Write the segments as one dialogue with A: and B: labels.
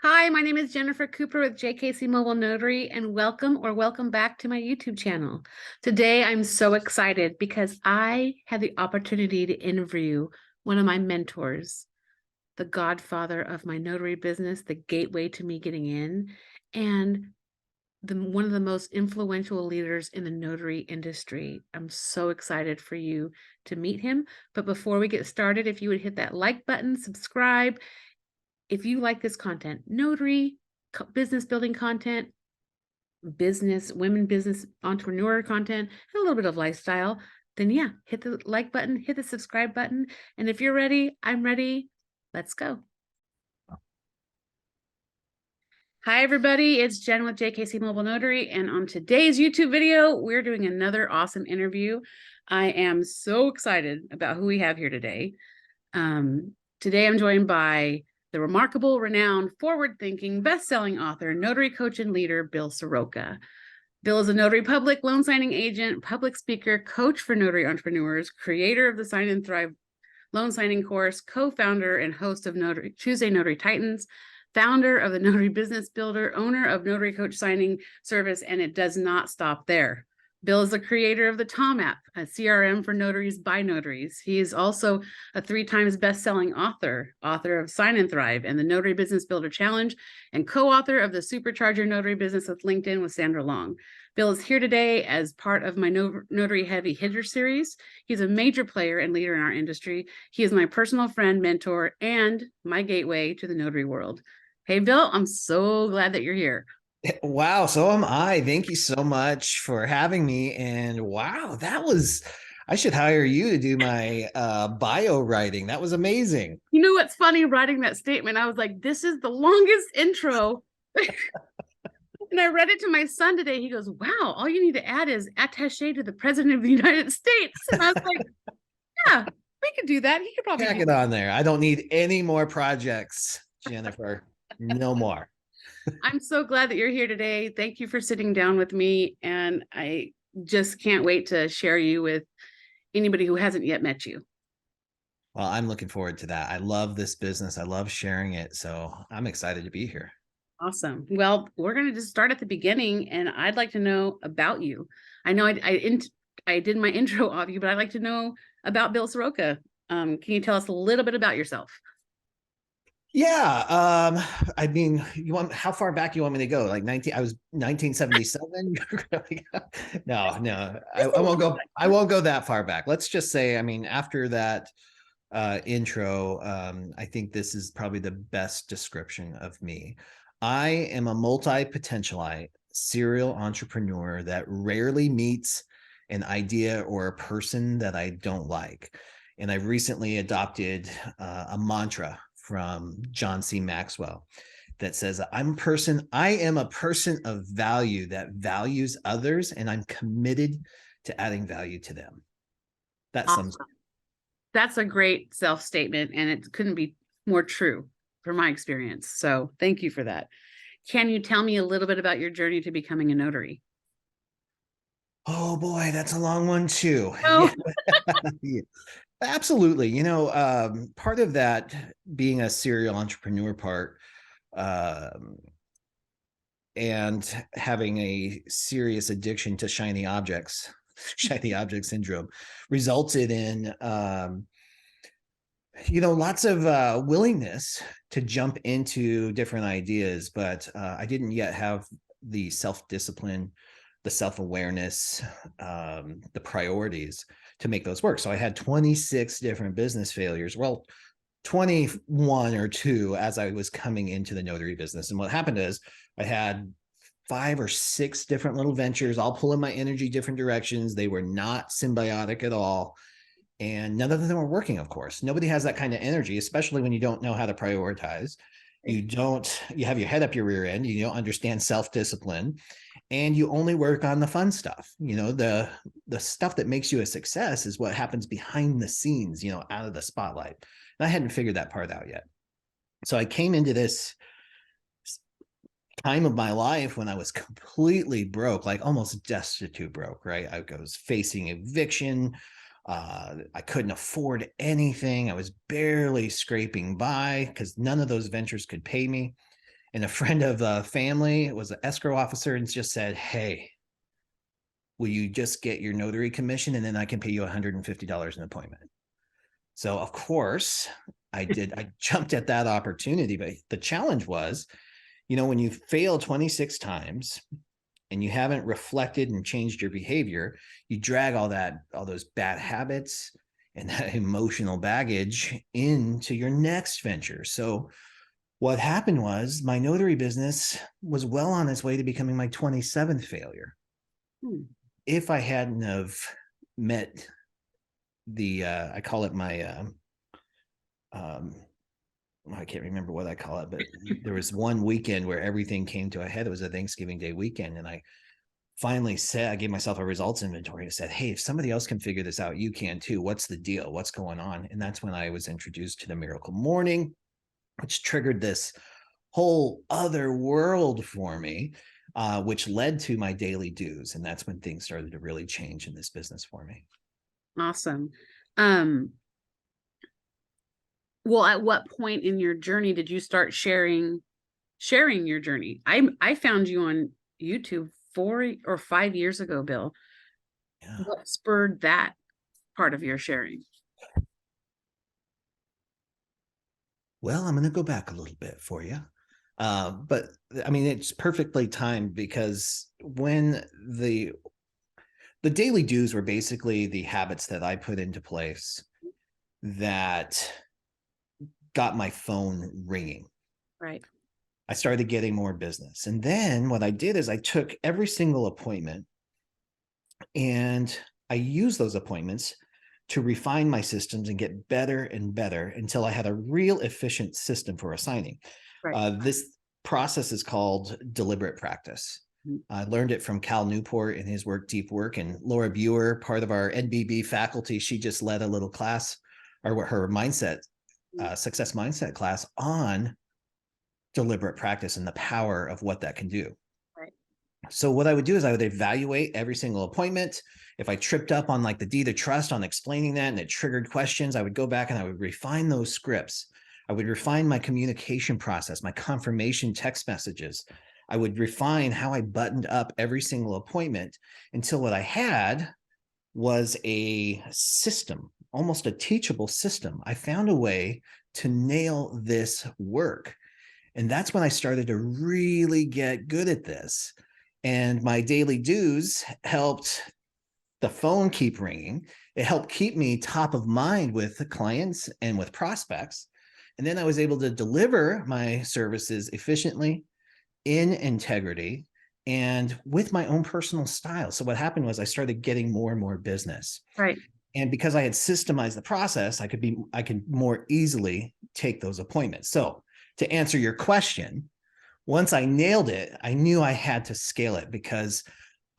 A: Hi, my name is Jennifer Cooper with JKC Mobile Notary, and welcome back to my YouTube channel. Today, I'm so excited because I had the opportunity to interview one of my mentors, the godfather of my notary business, the gateway to me getting in, and one of the most influential leaders in the notary industry. I'm so excited for you to meet him. But before we get started, if you would hit that like button, subscribe. If you like this content, notary, business building content, women business entrepreneur content, and a little bit of lifestyle, then yeah, hit the like button, hit the subscribe button. And if you're ready, I'm ready. Let's go. Hi, everybody. It's Jen with JKC Mobile Notary. And on today's YouTube video, we're doing another awesome interview. I am so excited about who we have here today. Today, I'm joined by the remarkable, renowned, forward-thinking, best-selling author, notary coach, and leader, Bill Soroka. Bill is a notary public, loan signing agent, public speaker, coach for notary entrepreneurs, creator of the Sign and Thrive loan signing course, co-founder and host of Tuesday Notary Titans, founder of the Notary Business Builder, owner of Notary Coach signing service, and it does not stop there. Bill is the creator of the TOMM app, a CRM for notaries by notaries. He is also a 3 times best-selling author of Sign and Thrive and the Notary Business Builder Challenge, and co-author of the Supercharger Notary Business with LinkedIn with Sandra Long. Bill is here today as part of my Notary Heavy Hitter series. He's a major player and leader in our industry. He is my personal friend, mentor, and my gateway to the notary world. Hey, Bill, I'm so glad that you're here.
B: Wow, so am I. Thank you so much for having me. And wow, I should hire you to do my bio writing. That was amazing.
A: You know what's funny writing that statement? I was like, this is the longest intro. And I read it to my son today. He goes, wow, all you need to add is attaché to the president of the United States. And I was like, yeah, we could do that. He could probably
B: Tack
A: do
B: it
A: that.
B: on there. I don't need any more projects, Jennifer. No more.
A: I'm so glad that you're here today. Thank you for sitting down with me. And I just can't wait to share you with anybody who hasn't yet met you.
B: Well, I'm looking forward to that. I love this business. I love sharing it. So I'm excited to be here.
A: Awesome. Well, we're going to just start at the beginning, and I'd like to know about you. I know I did my intro of you, but I'd like to know about Bill Soroka. Can you tell us a little bit about yourself?
B: Yeah. I mean, how far back you want me to go? Like 19, I was 1977. No, I won't go that far back. Let's just say, I mean, after that intro, I think this is probably the best description of me. I am a multi-potentialite serial entrepreneur that rarely meets an idea or a person that I don't like. And I've recently adopted a mantra from John C. Maxwell that says, I am a person of value that values others, and I'm committed to adding value to them. That sums
A: Awesome. That's a great self-statement, and it couldn't be more true from my experience. So thank you for that. Can you tell me a little bit about your journey to becoming a notary?
B: Oh boy, that's a long one too.
A: Oh,
B: Yeah, yeah, absolutely. Part of that being a serial entrepreneur part, um, and having a serious addiction to shiny objects, shiny object syndrome, resulted in lots of willingness to jump into different ideas, but I didn't yet have the self-discipline, the self-awareness, the priorities to make those work. So I had 26 different business failures. Well, 21 or 2 as I was coming into the notary business. And what happened is I had 5 or 6 different little ventures, all pulling my energy different directions. They were not symbiotic at all. And none of them were working, of course. Nobody has that kind of energy, especially when you don't know how to prioritize. You have your head up your rear end, you don't understand self-discipline, and you only work on the fun stuff. The stuff that makes you a success is what happens behind the scenes, out of the spotlight. And I hadn't figured that part out yet. So I came into this time of my life when I was completely broke, like almost destitute broke, right? I was facing eviction. I couldn't afford anything. I was barely scraping by because none of those ventures could pay me. And a friend of the family was an escrow officer and just said, hey, will you just get your notary commission and then I can pay you $150 an appointment? So of course I did. I jumped at that opportunity, but the challenge was, when you fail 26 times and you haven't reflected and changed your behavior, you drag all those bad habits and that emotional baggage into your next venture. So what happened was my notary business was well on its way to becoming my 27th failure. If I hadn't have met I call it my, I can't remember what I call it, but there was one weekend where everything came to a head. It was a Thanksgiving Day weekend. And I finally said, I gave myself a results inventory and said, hey, if somebody else can figure this out, you can too. What's the deal? What's going on? And that's when I was introduced to the Miracle Morning, which triggered this whole other world for me, which led to my daily dues. And that's when things started to really change in this business for me.
A: Awesome. Well, at what point in your journey did you start sharing your journey? I found you on YouTube 4 or 5 years ago, Bill. Yeah. What spurred that part of your sharing?
B: Well, I'm going to go back a little bit for you. But I mean, it's perfectly timed because when the daily dues were basically the habits that I put into place that got my phone ringing.
A: Right.
B: I started getting more business. And then what I did is I took every single appointment and I used those appointments to refine my systems and get better and better until I had a real efficient system for assigning. Right. This process is called deliberate practice. I learned it from Cal Newport in his work, Deep Work, and Laura Buer, part of our NBB faculty. She just led a little class, or her mindset, success mindset class on deliberate practice and the power of what that can do. Right. So what I would do is I would evaluate every single appointment. If I tripped up on like the deed of trust on explaining that and it triggered questions, I would go back and I would refine those scripts. I would refine my communication process, my confirmation text messages. I would refine how I buttoned up every single appointment until what I had was a system, almost a teachable system. I found a way to nail this work. And that's when I started to really get good at this. And my daily dues helped the phone keep ringing. It helped keep me top of mind with the clients and with prospects. And then I was able to deliver my services efficiently, in integrity, and with my own personal style. So what happened was I started getting more and more business.
A: Right.
B: And because I had systemized the process, I could more easily take those appointments. So to answer your question, once I nailed it, I knew I had to scale it because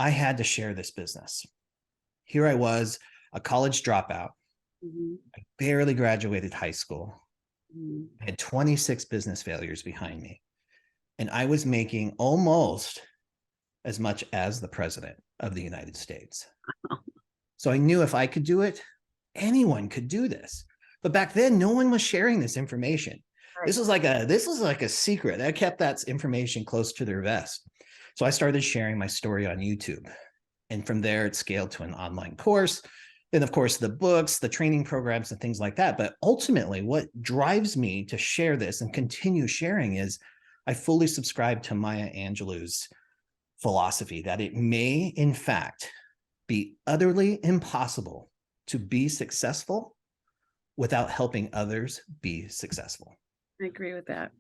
B: I had to share this business. Here I was, a college dropout. Mm-hmm. I barely graduated high school. Mm-hmm. I had 26 business failures behind me. And I was making almost as much as the president of the United States. So I knew if I could do it, anyone could do this. But back then, no one was sharing this information. Right. This was like a secret. I kept that information close to their vest. So I started sharing my story on YouTube. And from there, it scaled to an online course. Then, of course, the books, the training programs, and things like that. But ultimately, what drives me to share this and continue sharing is I fully subscribe to Maya Angelou's philosophy that it may, in fact, be utterly impossible to be successful without helping others be successful.
A: I agree with that.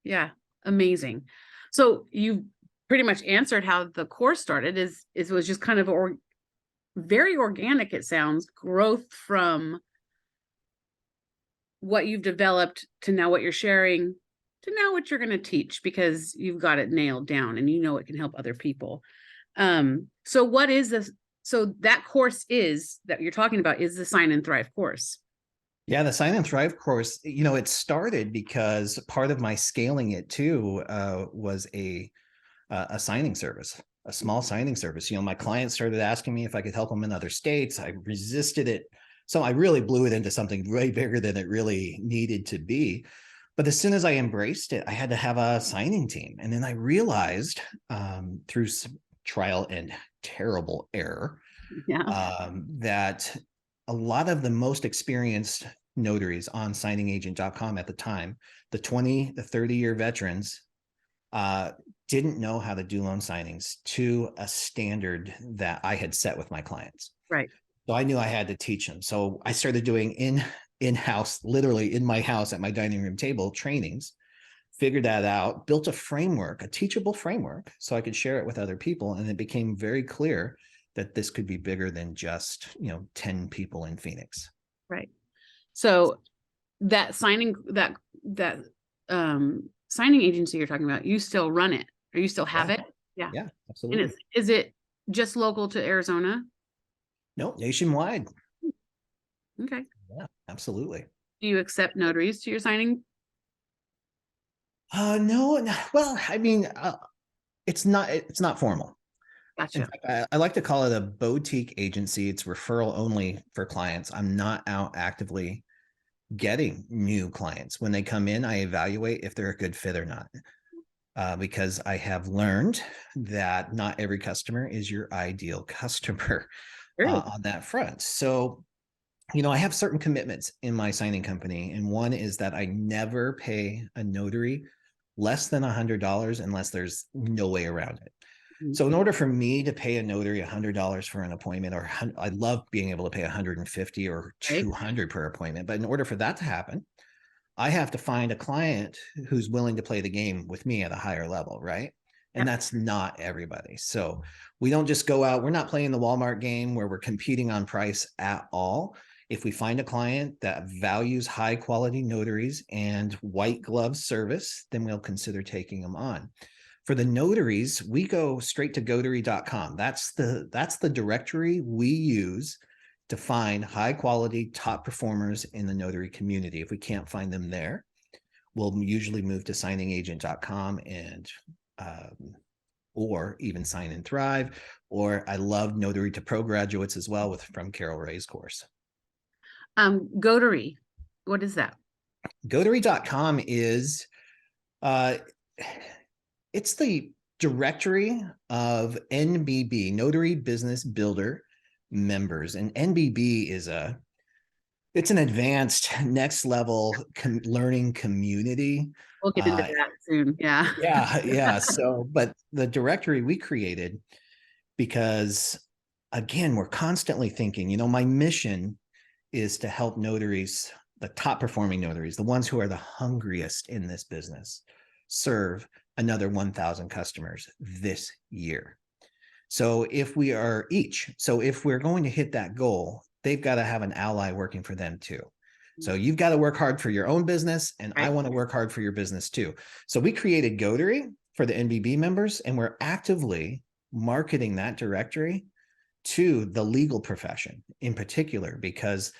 A: Yeah, amazing. So you pretty much answered how the course started. It was just kind of very organic, it sounds, growth from what you've developed to now what you're sharing to now what you're going to teach, because you've got it nailed down and you know it can help other people. So what is this? So that course that you're talking about is the Sign and Thrive course.
B: Yeah, the Sign and Thrive course, it started because part of my scaling it too was a signing service, a small signing service. My clients started asking me if I could help them in other states. I resisted it. So I really blew it into something way bigger than it really needed to be. But as soon as I embraced it, I had to have a signing team. And then I realized through some trial and terrible error
A: Yeah.
B: that a lot of the most experienced notaries on signingagent.com at the time, the 20, the 30-year veterans, didn't know how to do loan signings to a standard that I had set with my clients.
A: Right.
B: So I knew I had to teach them. So I started doing in-house, literally in my house at my dining room table, trainings, figured that out, built a framework, a teachable framework, so I could share it with other people. And it became very clear that this could be bigger than just, 10 people in Phoenix.
A: Right. So that signing agency you're talking about, you still run it or you still have
B: Yeah.
A: it? Yeah.
B: Yeah,
A: And
B: absolutely.
A: is it just local to Arizona?
B: No, nationwide.
A: Okay.
B: Yeah, absolutely.
A: Do you accept notaries to your signing?
B: No, well, I mean, it's not formal. In
A: Gotcha.
B: fact, I like to call it a boutique agency. It's referral only for clients. I'm not out actively getting new clients. When they come in, I evaluate if they're a good fit or not. Because I have learned that not every customer is your ideal customer
A: Sure.
B: on that front. So, I have certain commitments in my signing company. And one is that I never pay a notary less than $100 unless there's no way around it.
A: Mhm.
B: So in order for me to pay a notary $100 for an appointment, or I love being able to pay 150 or
A: Right.
B: 200 per appointment, but in order for that to happen, I have to find a client who's willing to play the game with me at a higher level, right? And
A: Yeah.
B: that's not everybody. So we don't just go out, we're not playing the Walmart game where we're competing on price at all. If we find a client that values high quality notaries and white glove service, then we'll consider taking them on. For the notaries, we go straight to Notary.com. That's the directory we use to find high quality top performers in the notary community. If we can't find them there, we'll usually move to signingagent.com and or even Sign and Thrive. Or I love Notary to Pro graduates as well from Carol Ray's course.
A: Notary, what is that?
B: Notary.com is it's the directory of NBB, Notary Business Builder members. And NBB is it's an advanced next level learning community.
A: We'll get into that soon. Yeah.
B: Yeah. So, but the directory we created because, again, we're constantly thinking, my mission is to help notaries, the top performing notaries, the ones who are the hungriest in this business, serve another 1,000 customers this year. So if we're going to hit that goal, they've got to have an ally working for them too. So you've got to work hard for your own business, and I want to work hard for your business too. So we created Notary for the NBB members, and we're actively marketing that directory to the legal profession in particular, because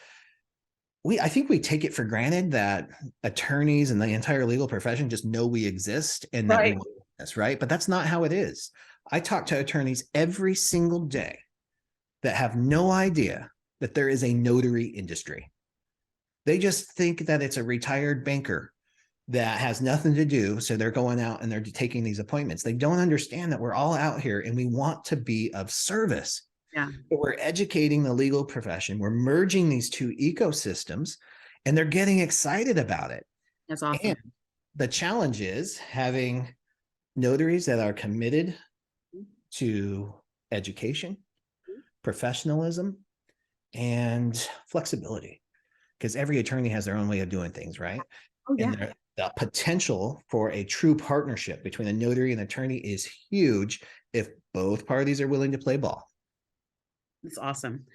B: I think we take it for granted that attorneys and the entire legal profession just know we exist and that we want this, right? But that's not how it is. I talk to attorneys every single day that have no idea that there is a notary industry. They just think that it's a retired banker that has nothing to do. So they're going out and they're taking these appointments. They don't understand that we're all out here and we want to be of service.
A: Yeah.
B: But we're educating the legal profession. We're merging these two ecosystems and they're getting excited about it.
A: That's awesome.
B: And the challenge is having notaries that are committed to education, professionalism, and flexibility, because every attorney has their own way of doing things, right?
A: Oh, yeah.
B: And the potential for a true partnership between a notary and attorney is huge if both parties are willing to play ball.
A: That's awesome.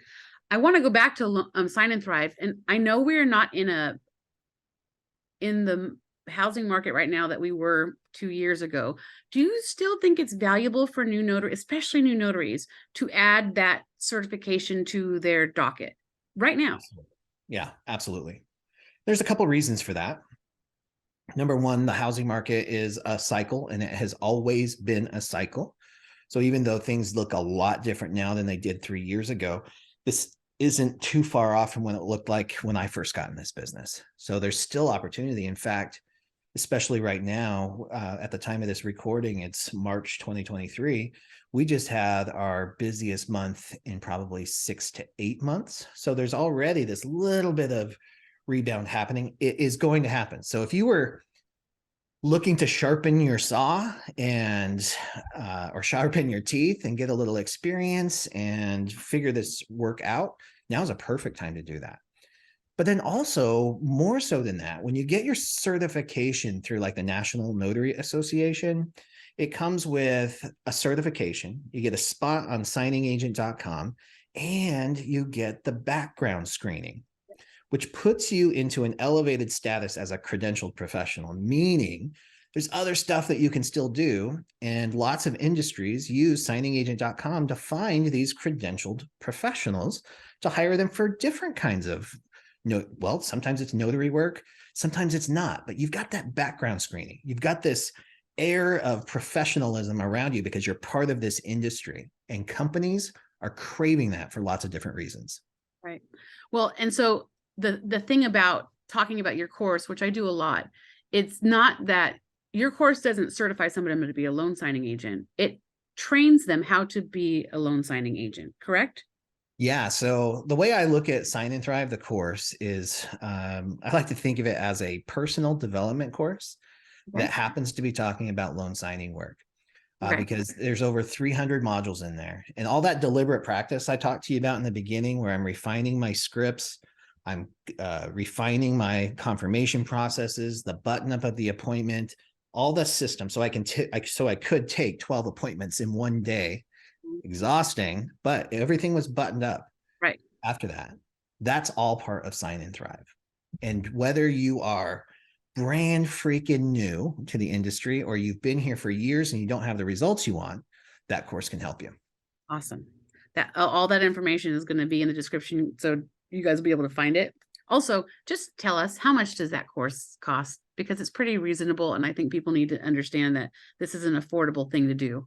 A: I want to go back to Sign and Thrive, and I know we're not in the housing market right now that we were 2 years ago. Do you still think it's valuable for new notaries, especially new notaries, to add that certification to their docket right now?
B: Yeah, absolutely. There's a couple reasons for that. Number one, the housing market is a cycle, and it has always been a cycle. So even though things look a lot different now than they did 3 years ago, this isn't too far off from when it looked like when I first got in this business. So there's still opportunity. In fact, especially right now, at the time of this recording, it's March 2023. We just had our busiest month in probably 6 to 8 months. So there's already this little bit of rebound happening. It is going to happen. So if you were looking to sharpen your saw and or sharpen your teeth and get a little experience and figure this work out, now is a perfect time to do that. But then also, more so than that, when you get your certification through like the National Notary Association, it comes with a certification. You get a spot on signingagent.com, and you get the background screening, which puts you into an elevated status as a credentialed professional, meaning there's other stuff that you can still do. And lots of industries use signingagent.com to find these credentialed professionals to hire them for different kinds of, well, sometimes it's notary work, sometimes it's not, but you've got that background screening. You've got this air of professionalism around you because you're part of this industry, and companies are craving that for lots of different reasons.
A: Right. Well, and so the thing about talking about your course, which I do a lot, it's not that your course doesn't certify somebody to be a loan signing agent. It trains them how to be a loan signing agent, correct?
B: Yeah. So the way I look at Sign and Thrive, the course, is I like to think of it as a personal development course that happens to be talking about loan signing work. Because there's over 300 modules in there, and all that deliberate practice I talked to you about in the beginning, where I'm refining my scripts, I'm refining my confirmation processes, the button up of the appointment, all the system. So I could take 12 appointments in one day, exhausting, but everything was buttoned up.
A: Right.
B: After that, that's all part of Sign and Thrive. And whether you are brand freaking new to the industry, or you've been here for years and you don't have the results you want, that course can help you.
A: Awesome. That all that information is going to be in the description, so you guys will be able to find it. Also, just tell us, how much does that course cost? Because it's pretty reasonable, and I think people need to understand that this is an affordable thing to do.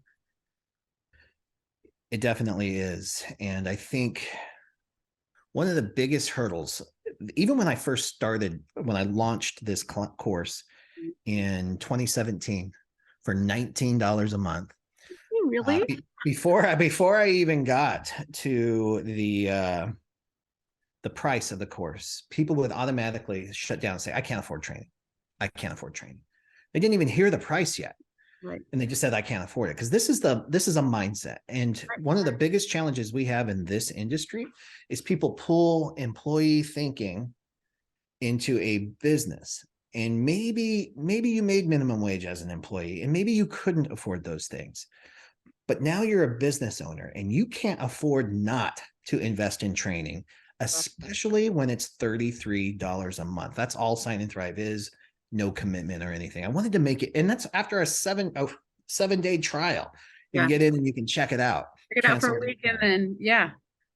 B: It definitely is. And I think one of the biggest hurdles, even when I first started, when I launched this course in 2017 for $19 a month.
A: Really?
B: Before I even got to the price of the course, people would automatically shut down and say, I can't afford training. I can't afford training. They didn't even hear the price yet.
A: Right.
B: And they just said, I can't afford it. Because this is a mindset. And one of the biggest challenges we have in this industry is people pull employee thinking into a business. And maybe you made minimum wage as an employee, and maybe you couldn't afford those things. But now you're a business owner and you can't afford not to invest in training, especially when it's $33 a month. That's all Sign and Thrive is. No commitment or anything. I wanted to make it, and that's after a 7-day trial. You can get in and you can check it out.
A: Check it out for a week, and then yeah.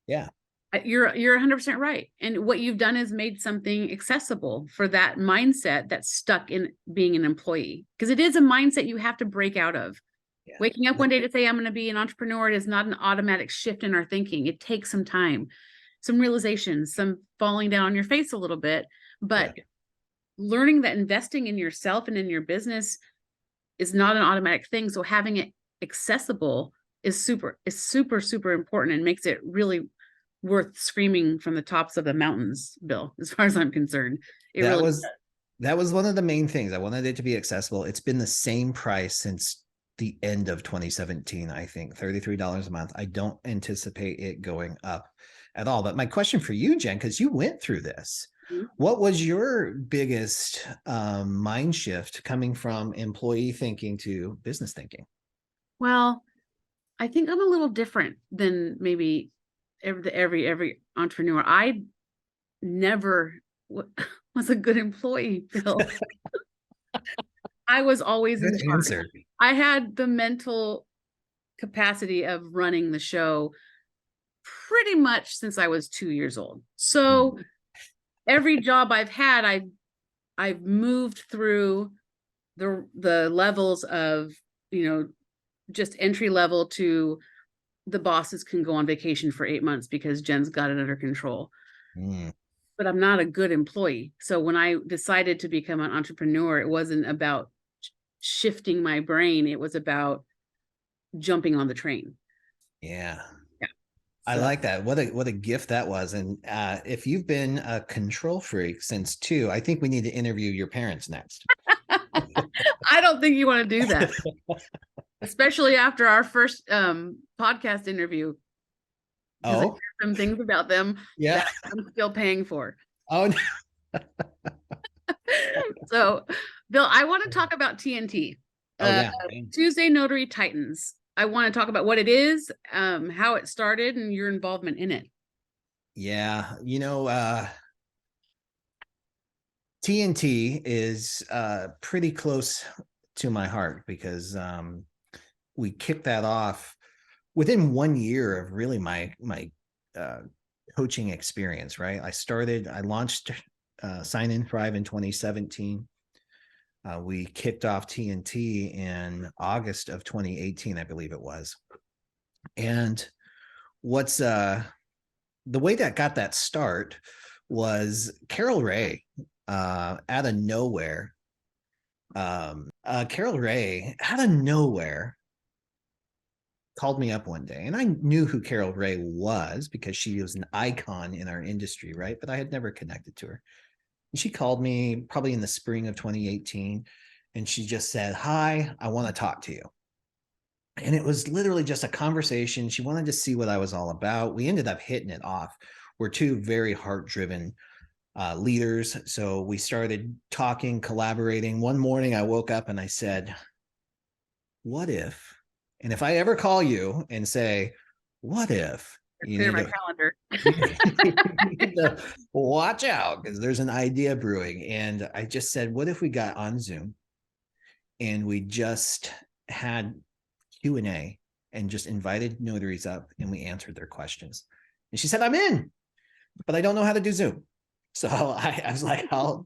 A: You're 100% right. And what you've done is made something accessible for that mindset that's stuck in being an employee, because it is a mindset you have to break out of. Yeah. Waking up one day to say, I'm going to be an entrepreneur, is not an automatic shift in our thinking. It takes some time, some realizations, some falling down on your face a little bit, but learning that investing in yourself and in your business is not an automatic thing. So having it accessible is super, super important, and makes it really worth screaming from the tops of the mountains, Bill, as far as I'm concerned.
B: That was one of the main things. I wanted it to be accessible. It's been the same price since the end of 2017, I think, $33 a month. I don't anticipate it going up at all. But my question for you, Jen, because you went through this, what was your biggest mind shift coming from employee thinking to business thinking?
A: Well, I think I'm a little different than maybe every entrepreneur. I never was a good employee, Bill. I was always in charge. I had the mental capacity of running the show pretty much since I was 2 years old. So every job I've had, I've moved through the levels of, just entry level to the bosses can go on vacation for 8 months because Jen's got it under control. but I'm not a good employee. So when I decided to become an entrepreneur, it wasn't about shifting my brain. It was about jumping on the train.
B: Yeah.
A: Yeah.
B: I
A: So
B: like that. What a gift that was. And if you've been a control freak since two, I think we need to interview your parents next.
A: I don't think you want to do that, especially after our first podcast interview, because I
B: Oh,
A: heard some things about them
B: yeah.
A: that I'm still paying for.
B: Oh, no.
A: So, Bill, I want to talk about TNT,
B: Oh,
A: uh,
B: yeah.
A: Tuesday Notary Titans. I want to talk about what it is, how it started, and your involvement in it.
B: Yeah. TNT is pretty close to my heart because we kicked that off within 1 year of really my uh, coaching experience. Right, I launched Sign In Thrive in 2017. We kicked off TNT in August of 2018, I believe it was. And what's the way that got that start was Carol Ray out of nowhere. Carol Ray out of nowhere called me up one day, and I knew who Carol Ray was because she was an icon in our industry, right? But I had never connected to her. And she called me probably in the spring of 2018, and she just said, "Hi, I want to talk to you." And it was literally just a conversation. She wanted to see what I was all about. We ended up hitting it off. We're two very heart-driven leaders. So we started talking, collaborating. One morning I woke up and I said, what if, and if I ever call you and say, what if, you
A: Clear
B: need
A: my
B: to,
A: calendar.
B: you need to watch out because there's an idea brewing. And I just said, what if we got on Zoom and we just had Q&A and just invited notaries up and we answered their questions? And she said, I'm in, but I don't know how to do Zoom. So I was like, I'll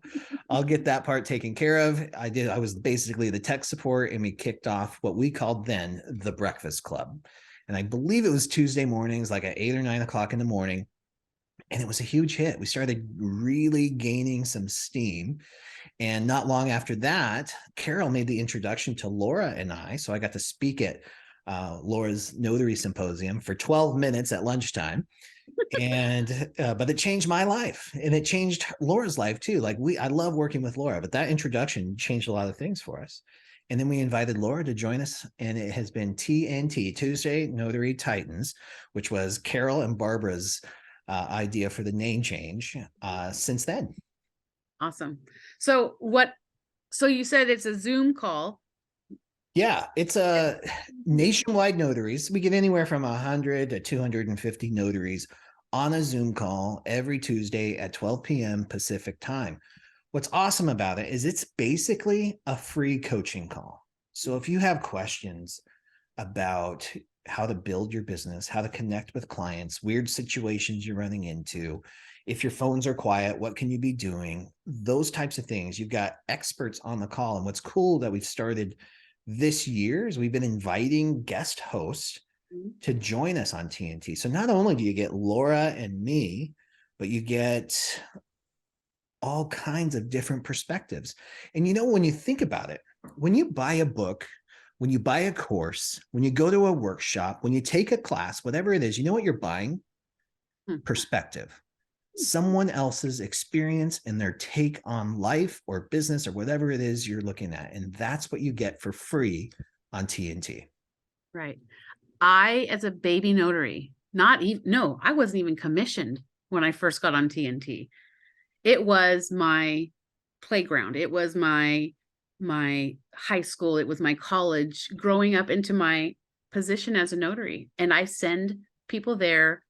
B: get that part taken care of. I was basically the tech support, and we kicked off what we called then the Breakfast Club. And I believe it was Tuesday mornings, like at 8 or 9 o'clock in the morning. And it was a huge hit. We started really gaining some steam. And not long after that, Carol made the introduction to Laura and I. So I got to speak at Laura's Notary Symposium for 12 minutes at lunchtime. And but it changed my life, and it changed Laura's life too. Like I love working with Laura, but that introduction changed a lot of things for us. And then we invited Laura to join us, and it has been TNT, Tuesday Notary Titans, which was Carol and Barbara's idea for the name change since then.
A: Awesome. So you said it's a Zoom call.
B: Yeah, it's a nationwide notaries. We get anywhere from 100 to 250 notaries on a Zoom call every Tuesday at 12 p.m. Pacific time. What's awesome about it is it's basically a free coaching call. So if you have questions about how to build your business, how to connect with clients, weird situations you're running into, if your phones are quiet, what can you be doing? Those types of things. You've got experts on the call. And what's cool that we've started this year is we've been inviting guest hosts to join us on TNT. So not only do you get Laura and me, but you get all kinds of different perspectives. And when you think about it, when you buy a book, when you buy a course, when you go to a workshop, when you take a class, whatever it is, you know what you're buying? Perspective. Someone else's experience and their take on life or business or whatever it is you're looking at. And that's what you get for free on TNT.
A: Right. As a baby notary, I wasn't even commissioned when I first got on TNT. It was my playground. It was my high school. It was my college, growing up into my position as a notary. And I send people there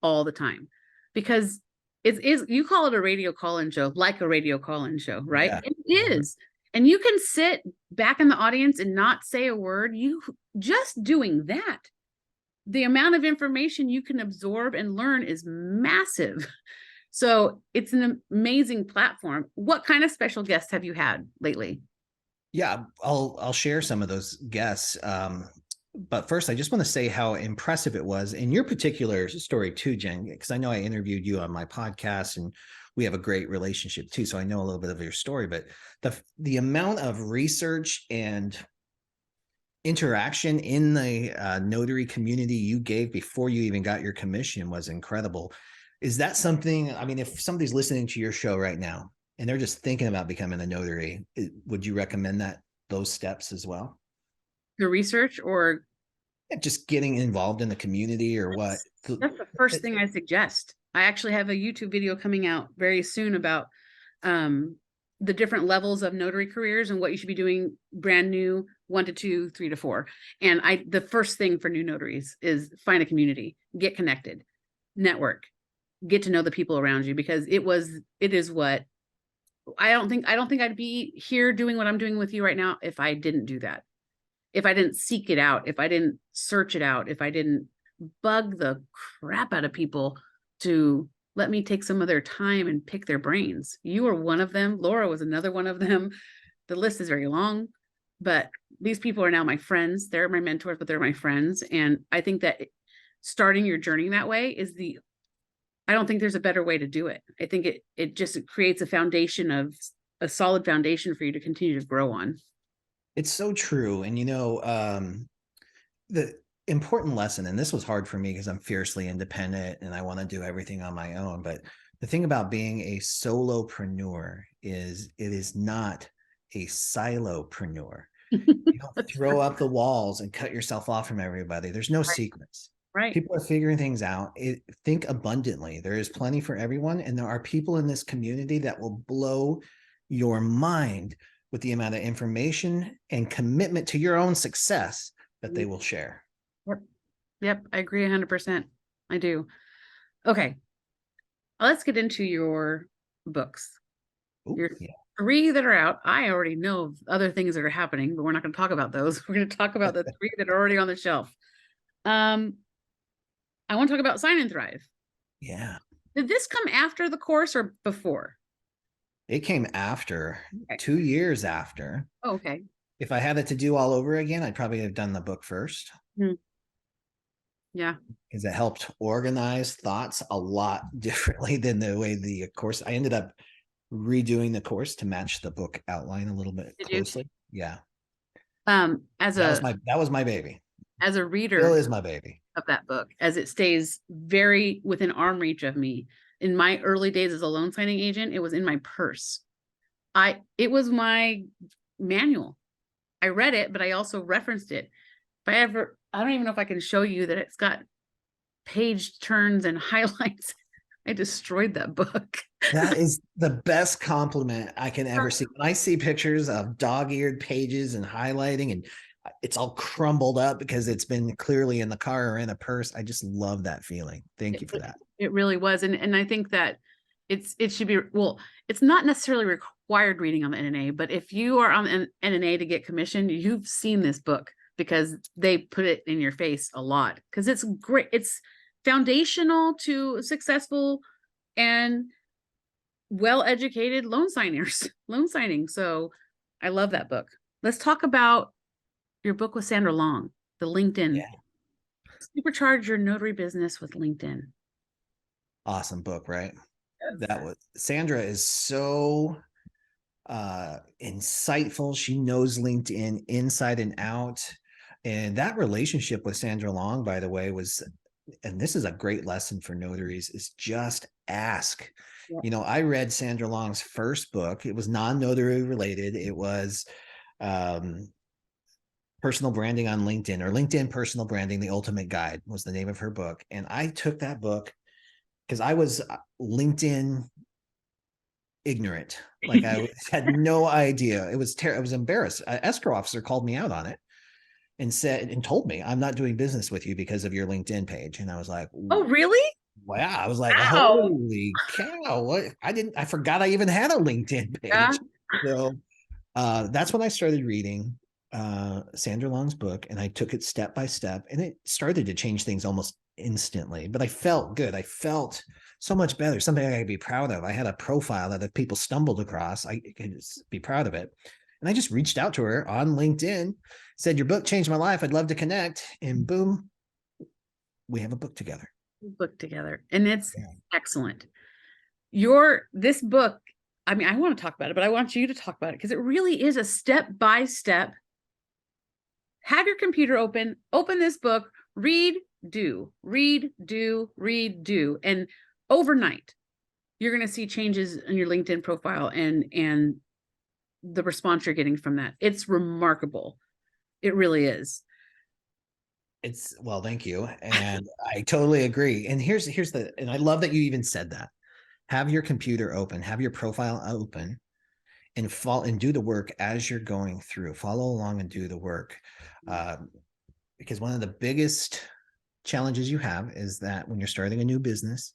A: all the time because you call it a radio call-in show, like a radio call-in show, right?
B: Yeah.
A: It is. And you can sit back in the audience and not say a word. You just doing that, the amount of information you can absorb and learn is massive. So it's an amazing platform. What kind of special guests have you had lately?
B: Yeah, I'll share some of those guests. But first, I just want to say how impressive it was in your particular story too, Jen, because I know I interviewed you on my podcast and we have a great relationship too. So I know a little bit of your story, but the amount of research and interaction in the notary community you gave before you even got your commission was incredible. Is that something, I mean, if somebody's listening to your show right now and they're just thinking about becoming a notary, would you recommend that those steps as well?
A: The research or
B: Just getting involved in the community or what?
A: that's the first thing I suggest. I actually have a YouTube video coming out very soon about the different levels of notary careers and what you should be doing brand new, 1 to 2, 3 to 4. And the first thing for new notaries is find a community, get connected, network, get to know the people around you, because it is what I don't think I'd be here doing what I'm doing with you right now if I didn't do that. If I didn't seek it out, if I didn't search it out, if I didn't bug the crap out of people to let me take some of their time and pick their brains. You were one of them. Laura was another one of them. The list is very long, but these people are now my friends. They're my mentors, but they're my friends. And I think that starting your journey that way is I don't think there's a better way to do it. I think it just creates a solid foundation for you to continue to grow on.
B: It's so true. And the important lesson, and this was hard for me because I'm fiercely independent and I want to do everything on my own. But the thing about being a solopreneur is it is not a silopreneur. You don't throw up the walls and cut yourself off from everybody. There's no secrets.
A: Right.
B: People are figuring things out. Think abundantly. There is plenty for everyone. And there are people in this community that will blow your mind with the amount of information and commitment to your own success that they will share.
A: Yep. I agree 100%. I do. Okay. Let's get into your books.
B: Ooh,
A: Your
B: yeah.
A: 3 that are out. I already know of other things that are happening, but we're not going to talk about those. We're going to talk about the 3 that are already on the shelf. I want to talk about Sign and Thrive.
B: Yeah.
A: Did this come after the course or before?
B: It came after,
A: Okay.
B: 2 years after.
A: Oh, okay.
B: If I had it to do all over again, I'd probably have done the book first.
A: Yeah.
B: Because it helped organize thoughts a lot differently than the way the course. I ended up redoing the course to match the book outline a little bit closely. Yeah. That was my baby.
A: As a reader,
B: Still is my baby.
A: Of that book, as it stays very within arm reach of me. In my early days as a loan signing agent, it was in my purse. It was my manual. I read it, but I also referenced it. I don't even know if I can show you that it's got page turns and highlights. I destroyed that book.
B: That is the best compliment I can ever see. When I see pictures of dog-eared pages and highlighting and it's all crumbled up because it's been clearly in the car or in a purse, I just love that feeling. Thank you for that.
A: It really was. And I think that it should be, well, it's not necessarily required reading on the NNA, but if you are on an NNA to get commission, you've seen this book because they put it in your face a lot because it's great. It's foundational to successful and well-educated loan signing. So I love that book. Let's talk about your book with Sandra Long, the LinkedIn.
B: Yeah.
A: Supercharge your notary business with LinkedIn.
B: Awesome book, right?
A: Yes.
B: Sandra is so insightful. She knows LinkedIn inside and out. And that relationship with Sandra Long, by the way, and this is a great lesson for notaries, is just ask. Yeah. I read Sandra Long's first book. It was non-notary related. It was Personal Branding on LinkedIn, or LinkedIn Personal Branding, The Ultimate Guide was the name of her book. And I took that book because I was LinkedIn ignorant. Like I had no idea. It was I was embarrassed. An escrow officer called me out on it and told me, I'm not doing business with you because of your LinkedIn page. And I was like,
A: oh, really?
B: Wow. I was like,
A: wow.
B: Holy cow. What? I forgot I even had a LinkedIn page. Yeah. So that's when I started reading Sandra Long's book, and I took it step by step, and it started to change things almost instantly. But I felt good. I felt so much better, something I could be proud of. I had a profile that if people stumbled across, I could be proud of it. And I just reached out to her on LinkedIn, said, your book changed my life. I'd love to connect. And boom, we have a book together.
A: Book together. And it's
B: Yeah.
A: excellent. This book, I mean, I want to talk about it, but I want you to talk about it because it really is a step-by-step. Have your computer open this book, read, do, read, do, read, do. And overnight, you're going to see changes in your LinkedIn profile and the response you're getting from that. It's remarkable. It really is.
B: Well, thank you. And I totally agree. And and I love that you even said that. Have your computer open, have your profile open, and do the work as you're going through. Follow along and do the work. Because one of the biggest challenges you have is that when you're starting a new business,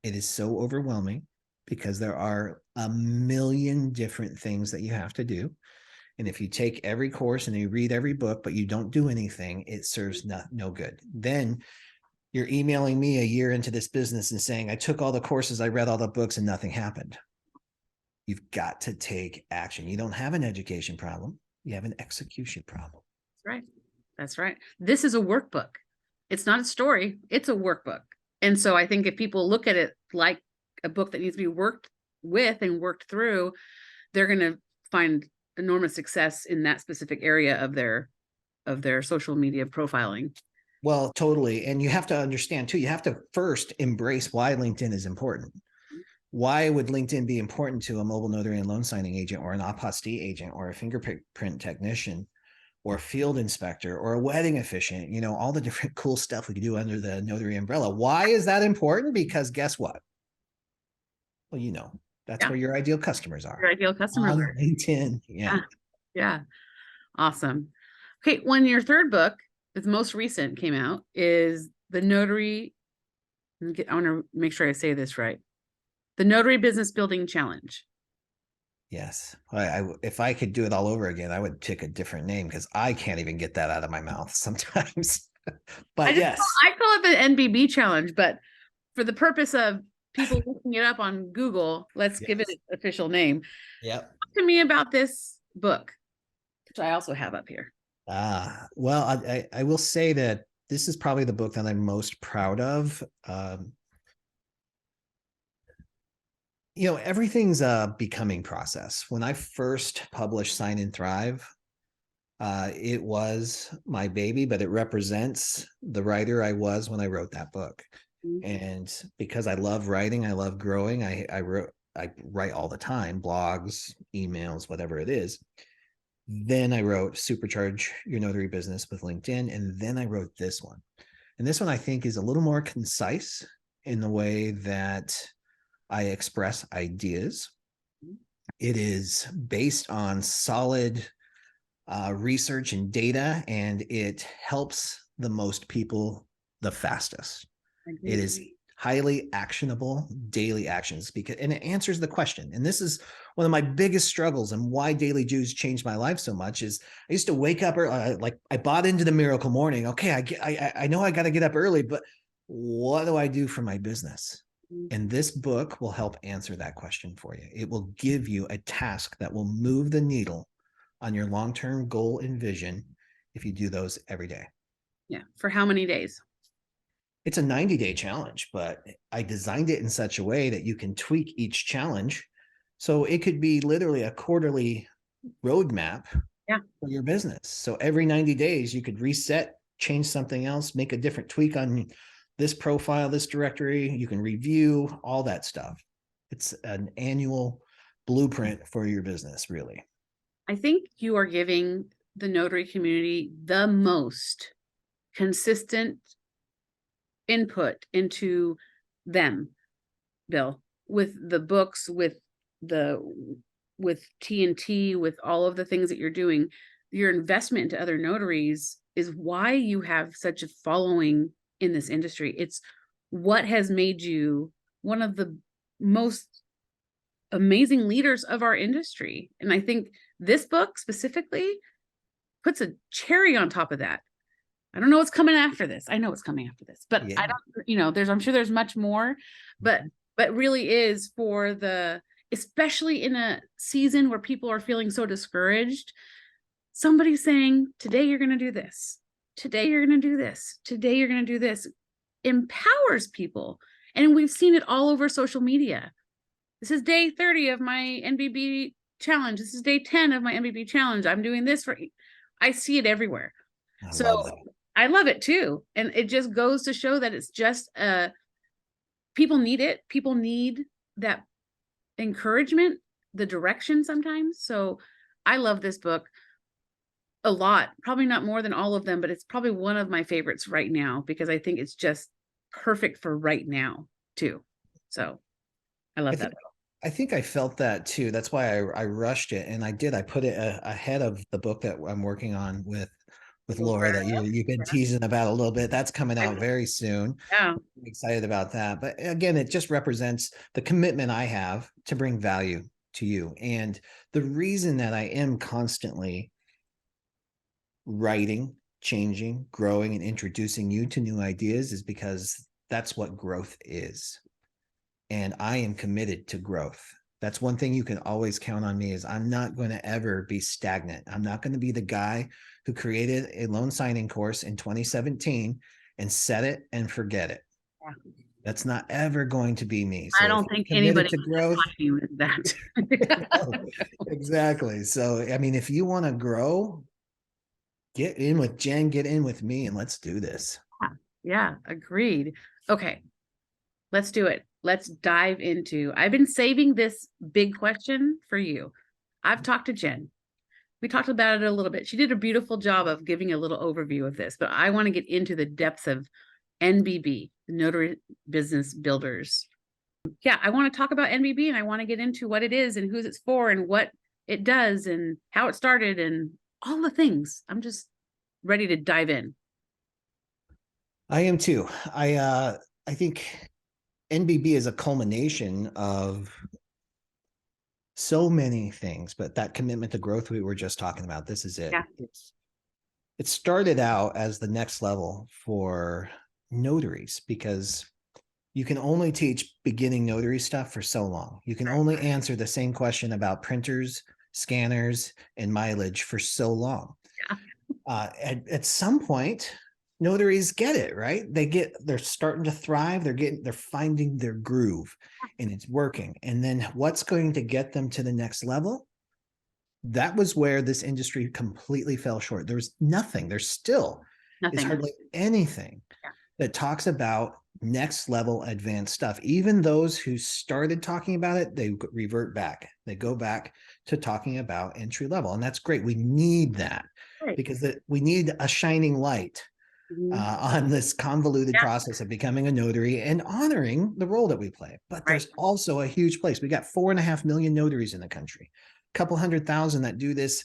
B: it is so overwhelming because there are a million different things that you have to do. And if you take every course and you read every book, but you don't do anything, it serves no good. Then you're emailing me a year into this business and saying, I took all the courses, I read all the books, and nothing happened. You've got to take action. You don't have an education problem. You have an execution problem.
A: That's right. That's right. This is a workbook. It's not a story. It's a workbook. And so I think if people look at it like a book that needs to be worked with and worked through, they're going to find enormous success in that specific area of their social media profiling.
B: Well, totally. And you have to understand too, you have to first embrace why LinkedIn is important. Why would LinkedIn be important to a mobile notary and loan signing agent or an apostille agent or a fingerprint technician or a field inspector or a wedding officiant? You know, all the different cool stuff we could do under the notary umbrella. Why is that important? Because guess what? Well, you know, that's where your ideal customers are.
A: Your ideal customers
B: on
A: are.
B: LinkedIn.
A: Yeah. Awesome. Okay. When your third book, the most recent, came out, is the Notary. I want to make sure I say this right. The Notary Business Building Challenge.
B: Yes. If I could do it all over again, I would pick a different name because I can't even get that out of my mouth sometimes. But yes.
A: I call it the NBB Challenge, but for the purpose of people looking it up on Google, let's give it an official name.
B: Yep.
A: Talk to me about this book, which I also have up here.
B: Well, I will say that this is probably the book that I'm most proud of. You know, everything's a becoming process. When I first published Sign and Thrive, it was my baby, but it represents the writer I was when I wrote that book. Mm-hmm. And because I love writing, I love growing, I write all the time, blogs, emails, whatever it is. Then I wrote Supercharge Your Notary Business with LinkedIn. And then I wrote this one. And this one I think is a little more concise in the way that I express ideas. It is based on solid research and data, and it helps the most people the fastest. It is highly actionable daily actions and it answers the question. And this is one of my biggest struggles and why Daily Juice changed my life so much is I used to wake up like I bought into the miracle morning. Okay, I know I got to get up early, but what do I do for my business? And this book will help answer that question for you. It will give you a task that will move the needle on your long-term goal and vision if you do those every day.
A: Yeah. For how many days?
B: It's a 90-day challenge, but I designed it in such a way that you can tweak each challenge. So it could be literally a quarterly roadmap for your business. So every 90 days, you could reset, change something else, make a different tweak on this profile, this directory. You can review all that stuff. It's an annual blueprint for your business, really.
A: I think you are giving the notary community the most consistent input into them, Bill, with the books, with TNT, with all of the things that you're doing. Your investment into other notaries is why you have such a following in this industry. It's what has made you one of the most amazing leaders of our industry. And I think this book specifically puts a cherry on top of that. I don't know what's coming after this. I know what's coming after this, but I don't, I'm sure there's much more, but really is especially in a season where people are feeling so discouraged, somebody saying, today you're going to do this. Today you're going to do this. Today you're going to do this empowers people. And we've seen it all over social media. This is day 30 of my NBB challenge. This is day 10 of my NBB challenge. I'm doing this for, I see it everywhere.
B: I
A: So
B: love that.
A: I love it too. And it just goes to show that it's just, people need it. People need that encouragement, the direction sometimes. So I love this book a lot, probably not more than all of them, but it's probably one of my favorites right now because I think it's just perfect for right now too. So I love that.
B: I think I felt that too. That's why I rushed it, and I put it ahead of the book that I'm working on with Laura that you've been teasing about a little bit. That's coming out very soon.
A: Yeah.
B: I'm excited about that. But again, it just represents the commitment I have to bring value to you. And the reason that I am constantly writing, changing, growing, and introducing you to new ideas is because that's what growth is. And I am committed to growth. That's one thing you can always count on me is I'm not going to ever be stagnant. I'm not going to be the guy who created a loan signing course in 2017 and set it and forget it. Yeah. That's not ever going to be me. So
A: I don't think anybody
B: to growth
A: with that.
B: No, exactly. So, I mean, if you want to grow, get in with Jen, get in with me, and let's do this.
A: Yeah, agreed. Okay, let's do it. Let's dive into, I've been saving this big question for you. I've talked to Jen. We talked about it a little bit. She did a beautiful job of giving a little overview of this, but I want to get into the depths of NBB, Notary Business Builders. Yeah, I want to talk about NBB and I want to get into what it is and who it's for and what it does and how it started and all the things. I'm just ready to dive in.
B: I am too. I think NBB is a culmination of so many things, but that commitment to growth we were just talking about, this is it. Yeah. It started out as the next level for notaries because you can only teach beginning notary stuff for so long. You can only answer the same question about printers, scanners, and mileage for so long. Yeah. At some point, notaries get it, right? They're starting to thrive. They're finding their groove and it's working. And then what's going to get them to the next level? That was where this industry completely fell short. There was nothing. There still is hardly anything that talks about next level advanced stuff. Even those who started talking about it, they revert back. They go back to talking about entry level. And that's great. We need that because we need a shining light on this convoluted process of becoming a notary and honoring the role that we play. But there's also a huge place. We got 4.5 million notaries in the country, a couple 100,000 that do this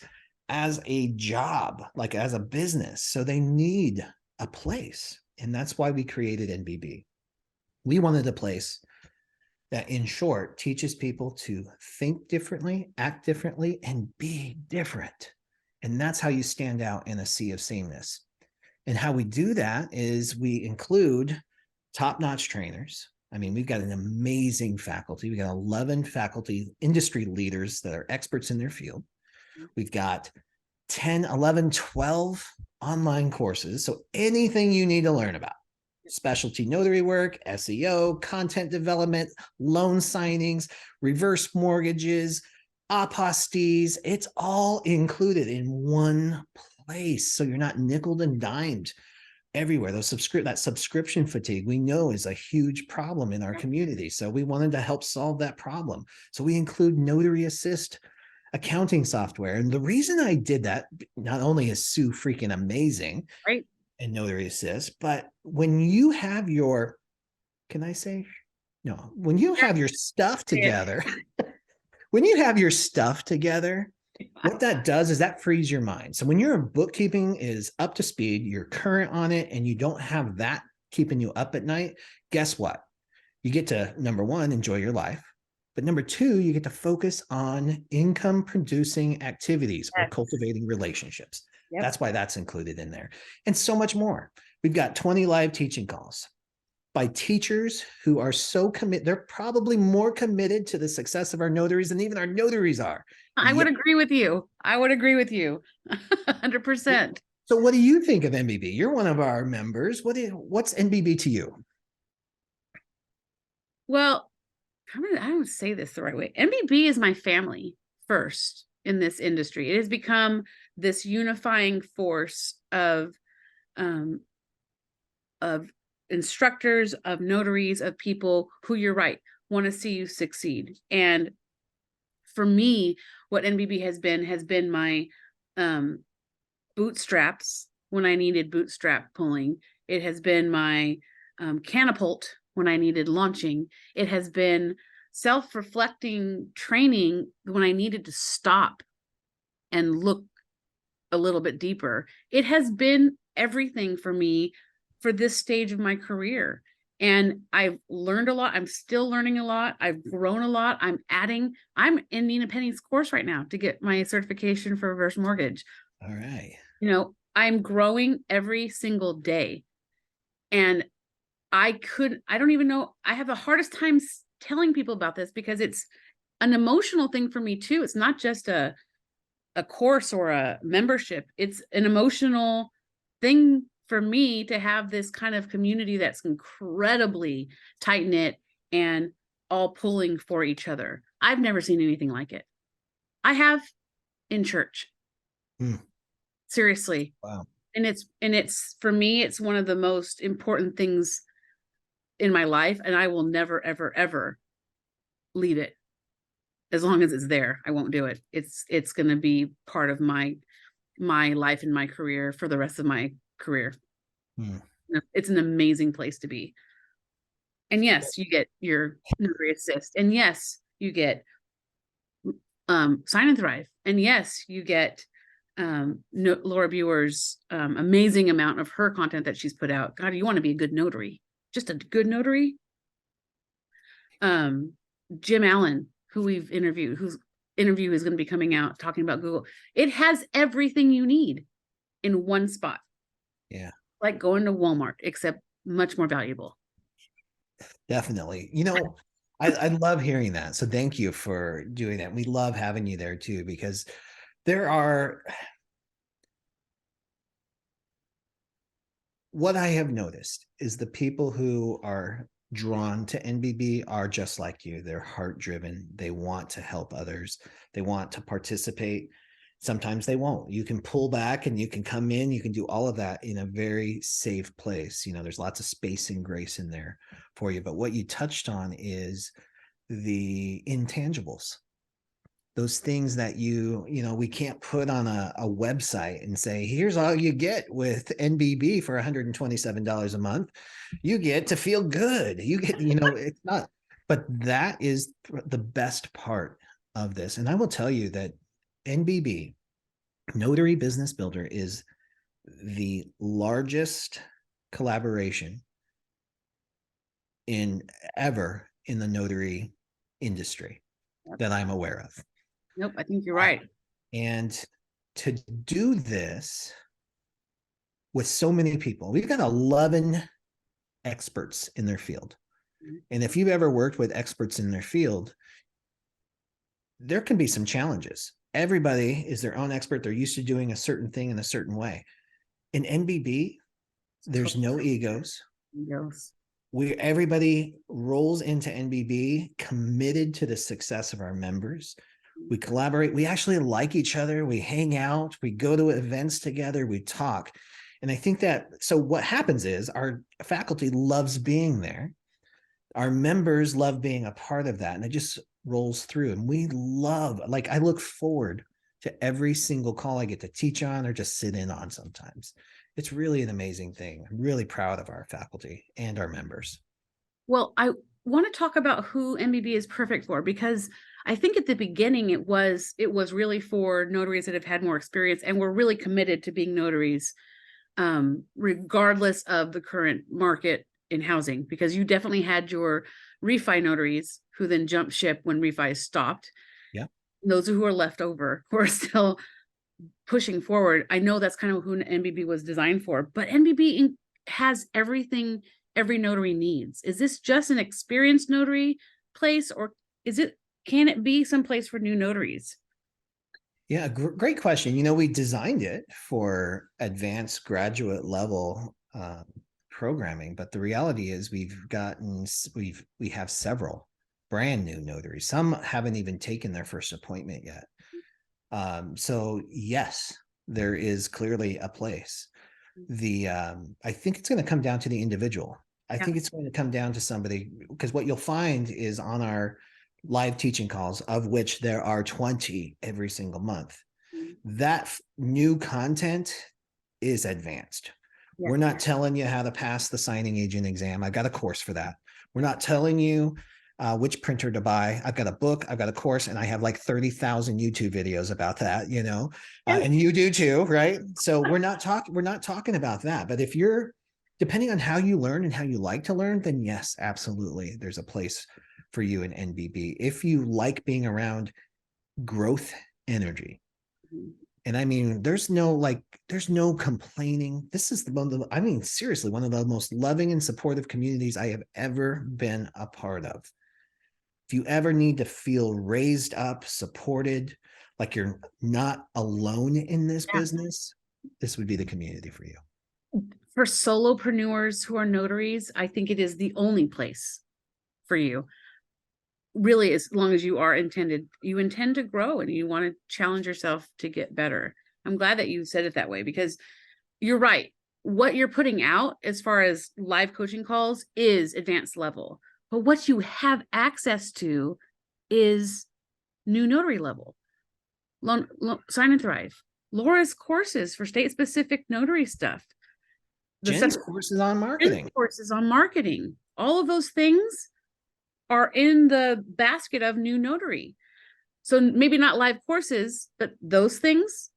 B: as a job, like as a business. So they need a place. And that's why we created NBB. We wanted a place that, in short, teaches people to think differently, act differently, and be different. And that's how you stand out in a sea of sameness. And how we do that is we include top-notch trainers. I mean, we've got an amazing faculty. We've got 11 faculty industry leaders that are experts in their field. We've got 10, 11, 12 online courses. So anything you need to learn about specialty notary work, SEO, content development, loan signings, reverse mortgages, apostees, it's all included in one place. So you're not nickeled and dimed everywhere. That subscription fatigue we know is a huge problem in our community. So we wanted to help solve that problem. So we include Notary Assist accounting software. And the reason I did that, not only is Sue freaking amazing in Notary Assist, but when you have your, when you have your stuff together, when you have your stuff together, what that does is that frees your mind. So when your bookkeeping is up to speed, you're current on it, and you don't have that keeping you up at night, guess what? You get to, number one, enjoy your life. But number two, you get to focus on income producing activities or cultivating relationships. That's why that's included in there. And so much more. We've got 20 live teaching calls. by teachers who are so committed. They're probably more committed to the success of our notaries than even our notaries are.
A: I would agree with you. I would agree with you 100%.
B: So what do you think of NBB? You're one of our members. What's NBB to you?
A: Well, I don't say this the right way. NBB is my family first in this industry. It has become this unifying force um, of instructors, of notaries, of people who, you're right, want to see you succeed. And for me, what NBB has been my bootstraps when I needed bootstrap pulling. It has been my catapult when I needed launching. It has been self-reflecting training when I needed to stop and look a little bit deeper. It has been everything for me for this stage of my career. And I've learned a lot. I'm still learning a lot. I've grown a lot. I'm in Nina Penny's course right now to get my certification for reverse mortgage.
B: All right.
A: I'm growing every single day. And I don't even know, I have the hardest time telling people about this because it's an emotional thing for me too. It's not just a course or a membership. It's an emotional thing for me to have this kind of community that's incredibly tight knit and all pulling for each other. I've never seen anything like it. I have in church. Seriously.
B: Wow.
A: And it's for me, it's one of the most important things in my life. And I will never, ever, ever leave it. As long as it's there, I won't do it. It's going to be part of my life and my career for the rest of my career. It's an amazing place to be. And yes, you get your notary assist. And yes, you get Sign and Thrive. And yes, you get Laura Buer's amazing amount of her content that she's put out. God, you want to be a good notary, just a good notary. Jim Allen, who we've interviewed, whose interview is going to be coming out talking about Google. It has everything you need in one spot.
B: Yeah.
A: Like going to Walmart, except much more valuable.
B: Definitely. I love hearing that. So thank you for doing that. We love having you there too, because what I have noticed is the people who are drawn to NBB are just like you. They're heart driven. They want to help others. They want to participate. Sometimes they won't. You can pull back and you can come in. You can do all of that in a very safe place. There's lots of space and grace in there for you. But what you touched on is the intangibles, those things that we can't put on a website and say, here's all you get with NBB for $127 a month. You get to feel good. You get, it's not, but that is the best part of this. And I will tell you that NBB, Notary Business Builder, is the largest collaboration ever in the notary industry that I'm aware of.
A: Nope, I think you're right.
B: And to do this with so many people, we've got 11 experts in their field. And if you've ever worked with experts in their field, there can be some challenges. Everybody is their own expert. They're used to doing a certain thing in a certain way. In NBB, there's no egos. Everybody rolls into NBB committed to the success of our members. We collaborate. We actually like each other. We hang out. We go to events together. We talk. And I think so what happens is our faculty loves being there. Our members love being a part of that. And it just rolls through. And I look forward to every single call I get to teach on or just sit in on sometimes. It's really an amazing thing. I'm really proud of our faculty and our members.
A: Well, I want to talk about who NBB is perfect for, because I think at the beginning it was really for notaries that have had more experience and were really committed to being notaries, regardless of the current market in housing, because you definitely had your refi notaries who then jumped ship when refi stopped.
B: Yeah.
A: Those who are left over, who are still pushing forward. I know that's kind of who NBB was designed for, but NBB has everything every notary needs? Is this just an experienced notary place, or can it be someplace for new notaries?
B: Yeah, great question. We designed it for advanced graduate level programming, but the reality is we have several brand new notaries. Some haven't even taken their first appointment yet. So yes, there is clearly a place. I think it's going to come down to the individual. I
A: Yeah.
B: think it's going to come down to somebody, because what you'll find is on our live teaching calls, of which there are 20 every single month, that new content is advanced.
A: Yeah.
B: We're not telling you how to pass the signing agent exam. I've got a course for that. We're not telling you which printer to buy. I've got a book, I've got a course, and I have like 30,000 YouTube videos about that, and you do too, right? So we're not talking about that. But if you're, depending on how you learn and how you like to learn, then yes, absolutely, there's a place for you in NBB. If you like being around growth energy, and I mean, there's no complaining. This is seriously, one of the most loving and supportive communities I have ever been a part of. If you ever need to feel raised up, supported, like you're not alone in this business, this would be the community for you.
A: For solopreneurs who are notaries, I think it is the only place for you. Really, as long as you intend to grow and you want to challenge yourself to get better. I'm glad that you said it that way, because you're right. What you're putting out as far as live coaching calls is advanced level, but what you have access to is new notary level. Sign and Thrive, Laura's courses for state specific notary stuff,
B: Jen's courses on marketing.
A: Courses on marketing. All of those things are in the basket of new notary. So maybe not live courses, but those things,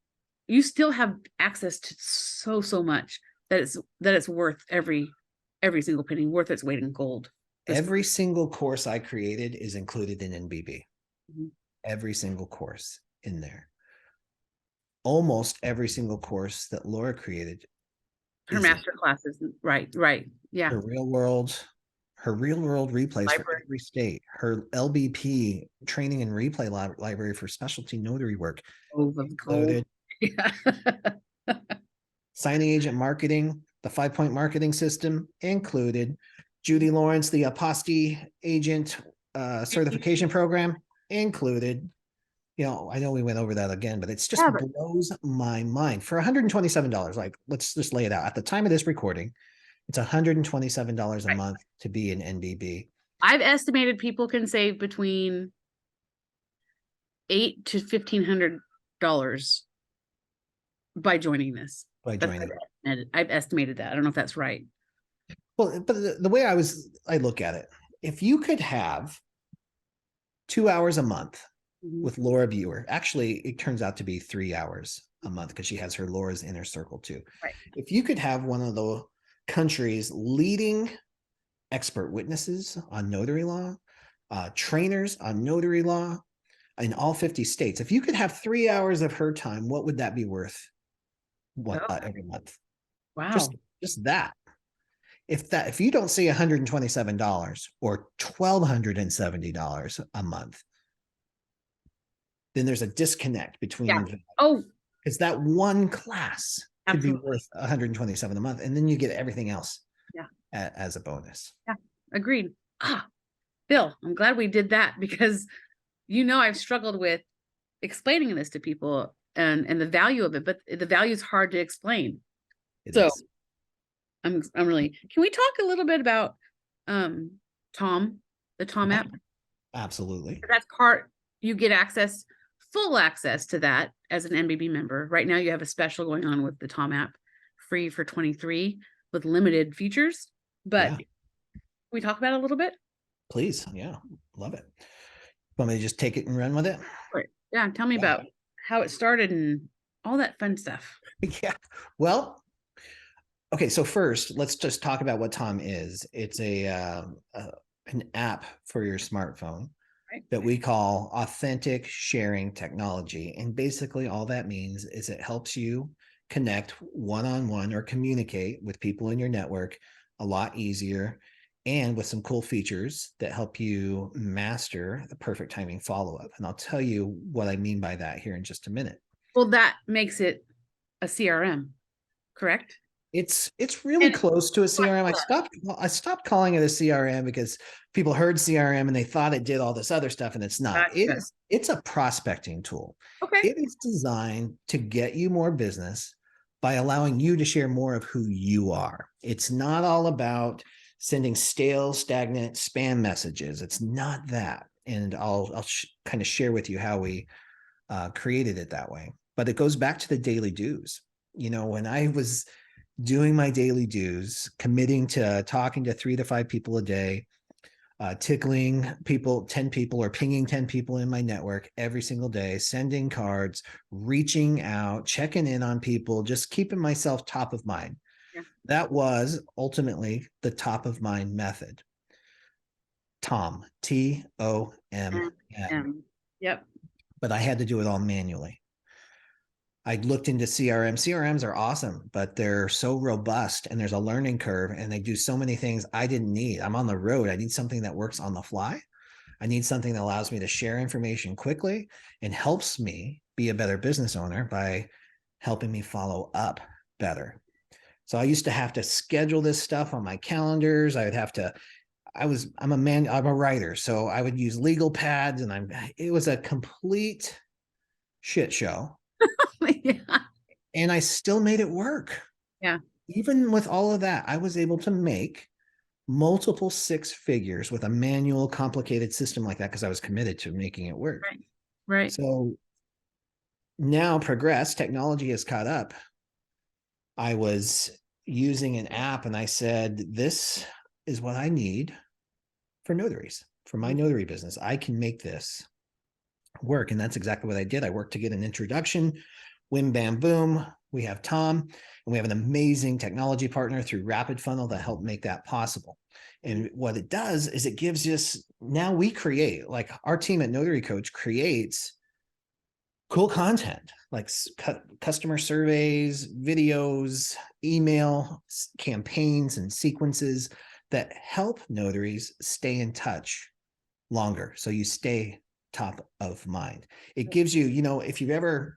A: you still have access to so much that it's worth every single penny, worth its weight in gold.
B: Every single course I created is included in NBB.
A: Mm-hmm.
B: Every single course in there. Almost every single course that Laura created.
A: Her master classes, right. Yeah.
B: Her real world replays library for every state. Her LBP training and replay library for specialty notary work included.
A: Yeah.
B: Signing agent marketing, the 5-point marketing system included. Judy Lawrence, the aposty agent certification program included. I know we went over that again, but it's just blows my mind. For $127, like, let's just lay it out. At the time of this recording, it's $127 a month to be an NBB.
A: I've estimated people can save between $800 to $1,500 by joining this. I've estimated that. I don't know if that's right.
B: Well, but the way I look at it, if you could have 2 hours a month with Laura Viewer, actually, it turns out to be 3 hours a month, because she has her Laura's Inner Circle too.
A: Right.
B: If you could have one of the country's leading expert witnesses on notary law, trainers on notary law in all 50 states, if you could have 3 hours of her time, what would that be worth every month?
A: Wow.
B: Just that. If you don't see $127 or $1,270 a month, then there's a disconnect between because that one class could be worth $127 a month, and then you get everything else as a bonus.
A: Yeah, agreed. Bill, I'm glad we did that, because I've struggled with explaining this to people and the value of it, but the value is hard to explain. I'm really, can we talk a little bit about TOMM, the TOMM app?
B: Absolutely.
A: That's you get full access to that as an NBB member. Right now you have a special going on with the TOMM app, free for 23 with limited features. But can we talk about it a little bit?
B: Please. Yeah. Love it. Want me to just take it and run with it?
A: Right. Yeah. Tell me about how it started and all that fun stuff.
B: Yeah. Well, okay. So first, let's just talk about what TOMM is. It's an app for your smartphone that we call authentic sharing technology. And basically all that means is it helps you connect one-on-one or communicate with people in your network a lot easier, and with some cool features that help you master the perfect timing follow-up. And I'll tell you what I mean by that here in just a minute.
A: Well, that makes it a CRM, correct?
B: It's really
A: And
B: close to a CRM. I stopped calling it a CRM because people heard CRM and they thought it did all this other stuff, and it's not.
A: gotcha.
B: It's a prospecting tool.
A: Okay.
B: It is designed to get you more business by allowing you to share more of who you are. It's not all about sending stale, stagnant spam messages. It's not that. And I'll kind of share with you how we created it that way. But it goes back to the daily dues. You know, when I was doing my daily dues, committing to talking to 3 to 5 people a day, tickling people, 10 people, or pinging 10 people in my network every single day, sending cards, reaching out, checking in on people, just keeping myself top of mind.
A: Yeah.
B: That was ultimately the top of mind method. TOMM, TOMM.
A: Yep.
B: But I had to do it all manually. I looked into CRM. CRMs are awesome, but they're so robust and there's a learning curve and they do so many things I didn't need. I'm on the road. I need something that works on the fly. I need something that allows me to share information quickly and helps me be a better business owner by helping me follow up better. So I used to have to schedule this stuff on my calendars. I would have to, I'm a writer. So I would use legal pads and it was a complete shit show.
A: Yeah.
B: And I still made it work.
A: Yeah.
B: Even with all of that, I was able to make multiple 6 figures with a manual, complicated system like that because I was committed to making it work.
A: Right. Right.
B: So now technology has caught up. I was using an app and I said, this is what I need for notaries, for my notary business. I can make this work. And that's exactly what I did. I worked to get an introduction. Wim, bam, boom. We have TOMM, and we have an amazing technology partner through Rapid Funnel that helped make that possible. And what it does is it gives us, now we create, like our team at Notary Coach creates cool content like customer surveys, videos, email campaigns, and sequences that help notaries stay in touch longer. So you stay top of mind. It gives you, if you've ever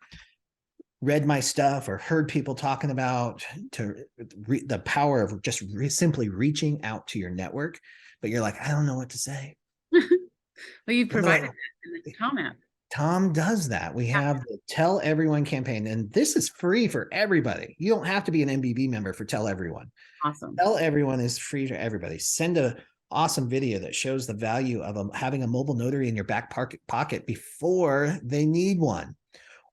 B: read my stuff or heard people talking about the power of just simply reaching out to your network, but you're like, I don't know what to say.
A: Well, you provided that in the TOMM app.
B: TOMM does that. We have the Tell Everyone campaign, and this is free for everybody. You don't have to be an MBB member for Tell Everyone.
A: Awesome.
B: Tell Everyone is free to everybody. Send a awesome video that shows the value of having a mobile notary in your back pocket before they need one.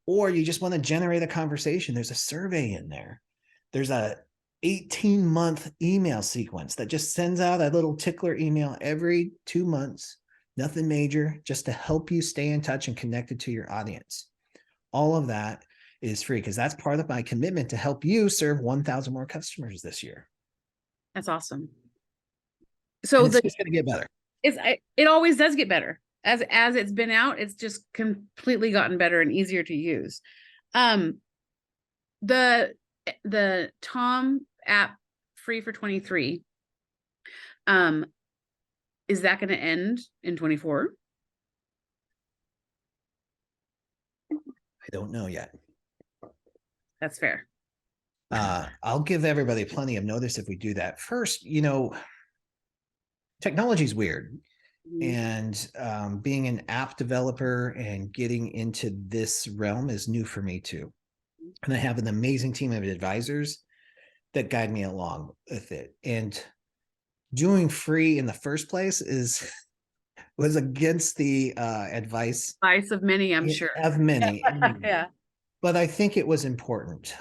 B: Or you just want to generate a conversation. There's a survey in there. There's a 18-month email sequence that just sends out a little tickler email every 2 months. Nothing major, just to help you stay in touch and connected to your audience. All of that is free because that's part of my commitment to help you serve 1,000 more customers this year.
A: That's awesome. So
B: it's just going to get better.
A: It always does get better. As it's been out, it's just completely gotten better and easier to use. The TOMM app free for 23. Is that going to end in 24?
B: I don't know yet.
A: That's fair.
B: I'll give everybody plenty of notice if we do that. First, technology is weird. And being an app developer and getting into this realm is new for me too. And I have an amazing team of advisors that guide me along with it. And doing free in the first place was against the advice
A: of many, I'm sure.
B: Of many.
A: Yeah.
B: But I think it was important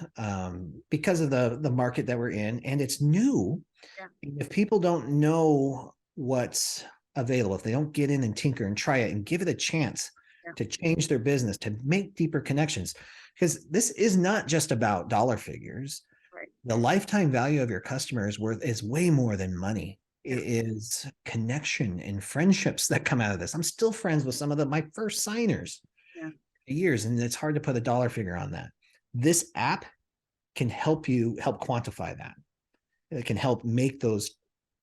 B: because of the market that we're in, and it's new. Yeah. If people don't know what's available, if they don't get in and tinker and try it and give it a chance to change their business, to make deeper connections, because this is not just about dollar figures. Right. The lifetime value of your customer is way more than money. Yeah. It is connection and friendships that come out of this. I'm still friends with some of my first signers. Yeah. Years, and it's hard to put a dollar figure on that. This app can help quantify that. It can help make those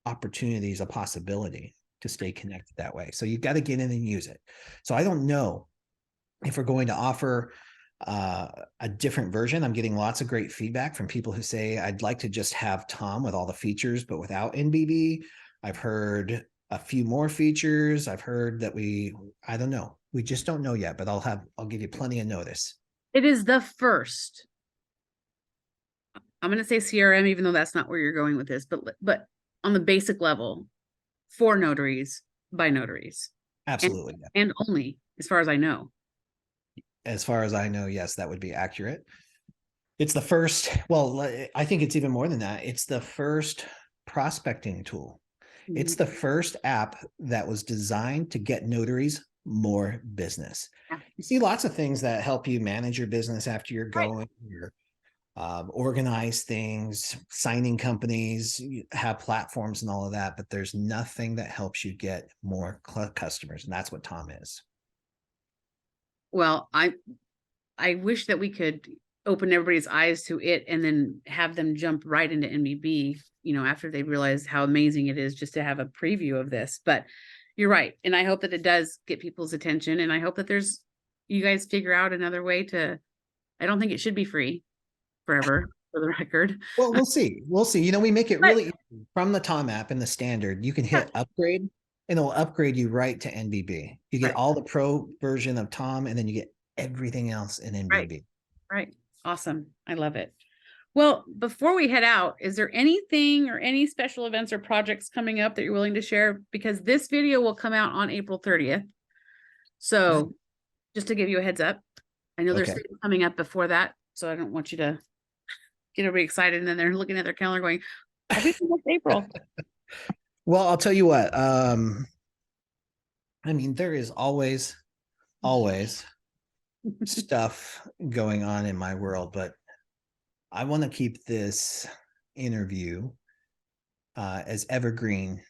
B: opportunity is a possibility to stay connected that way. So you've got to get in and use it. So I don't know if we're going to offer a different version. I'm getting lots of great feedback from people who say, I'd like to just have TOMM with all the features, but without NBB. I've heard a few more features. I've heard that I don't know. We just don't know yet, but I'll give you plenty of notice.
A: It is the first. I'm going to say CRM, even though that's not where you're going with this, but on the basic level for notaries by notaries.
B: Absolutely.
A: And only as far as I know.
B: As far as I know, yes, that would be accurate. It's the first, well, I think it's even more than that. It's the first prospecting tool. It's the first app that was designed to get notaries more business.
A: Yeah.
B: You see lots of things that help you manage your business after you're going, or organize things, signing companies, have platforms and all of that, but there's nothing that helps you get more customers, and that's what TOMM is.
A: Well, I wish that we could open everybody's eyes to it and then have them jump right into NBB, after they realize how amazing it is just to have a preview of this. But you're right. And I hope that it does get people's attention. And I hope that you guys figure out another way I don't think it should be free forever, for the record.
B: Well, we'll see. We'll see. We make it really easy. From the TOMM app and the standard, you can hit upgrade and it'll upgrade you right to NBB. You get all the pro version of TOMM, and then you get everything else in NBB.
A: Right. Awesome. I love it. Well, before we head out, is there anything or any special events or projects coming up that you're willing to share? Because this video will come out on April 30th. So just to give you a heads up, I know there's things coming up before that. So I don't want you to get everybody excited and then they're looking at their calendar going, I think it's April.
B: Well, I'll tell you what, there is always stuff going on in my world, but I want to keep this interview as evergreen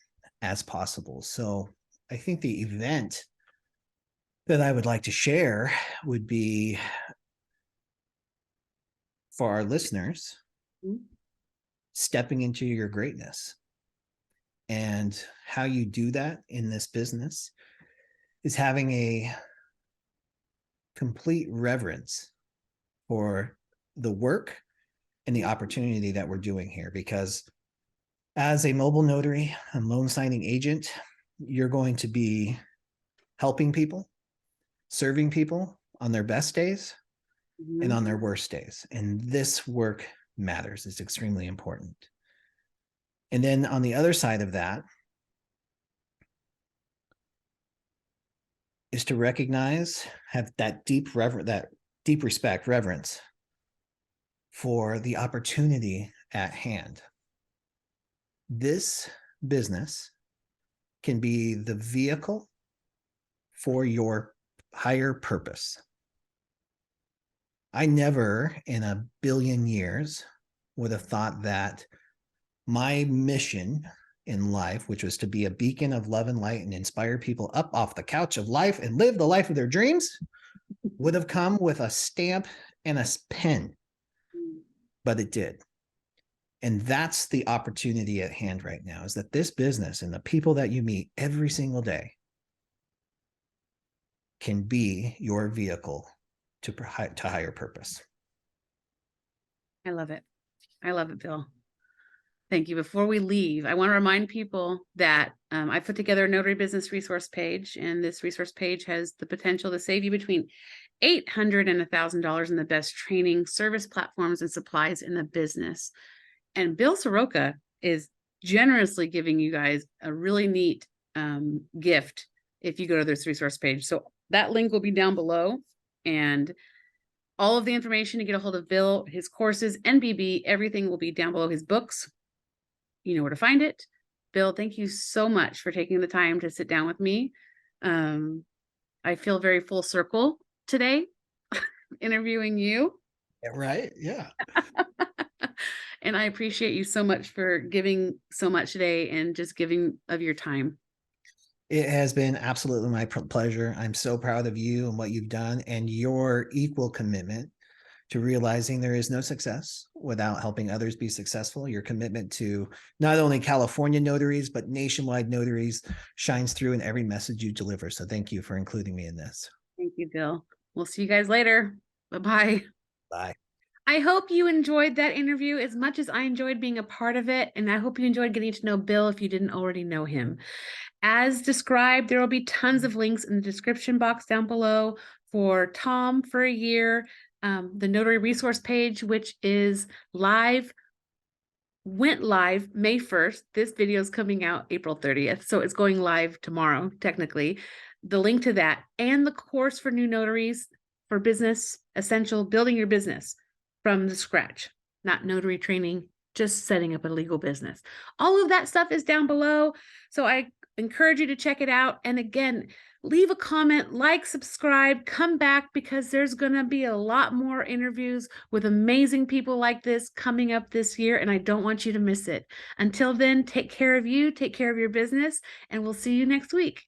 B: as possible. So I think the event that I would like to share would be for our listeners, stepping into your greatness. And how you do that in this business is having a complete reverence for the work and the opportunity that we're doing here. Because as a mobile notary and loan signing agent, you're going to be helping people, serving people on their best days and on their worst days. And this work matters. It's extremely important. And then on the other side of that is to recognize, have that deep respect, reverence for the opportunity at hand. This business can be the vehicle for your higher purpose. I never in a billion years would have thought that my mission in life, which was to be a beacon of love and light and inspire people up off the couch of life and live the life of their dreams, would have come with a stamp and a pen, but it did. And that's the opportunity at hand right now, is that this business and the people that you meet every single day can be your vehicle to higher purpose.
A: I love it. I love it, Bill. Thank you. Before we leave, I want to remind people that I put together a Notary Business Resource Page, and this resource page has the potential to save you between $800 and $1,000 in the best training, service platforms, and supplies in the business. And Bill Soroka is generously giving you guys a really neat gift if you go to this resource page. So that link will be down below, and all of the information to get a hold of Bill, his courses, NBB, everything will be down below. His books, you know where to find it. Bill, thank you so much for taking the time to sit down with me. I feel very full circle today interviewing you.
B: Right? Yeah.
A: And I appreciate you so much for giving so much today and just giving of your time.
B: It has been absolutely my pleasure. I'm so proud of you and what you've done and your equal commitment to realizing there is no success without helping others be successful. Your commitment to not only California notaries, but nationwide notaries shines through in every message you deliver. So thank you for including me in this.
A: Thank you, Bill. We'll see you guys later. Bye-bye.
B: Bye.
A: I hope you enjoyed that interview as much as I enjoyed being a part of it. And I hope you enjoyed getting to know Bill if you didn't already know him. As described, there will be tons of links in the description box down below for TOMM for a year, the Notary Resource Page, which is live, went live May 1st. This video is coming out April 30th. So it's going live tomorrow, technically. The link to that and the course for new notaries for business essential, building your business from the scratch, not notary training, just setting up a legal business. All of that stuff is down below. So I encourage you to check it out. And again, leave a comment, like, subscribe, come back, because there's going to be a lot more interviews with amazing people like this coming up this year, and I don't want you to miss it. Until then, take care of you, take care of your business, and we'll see you next week.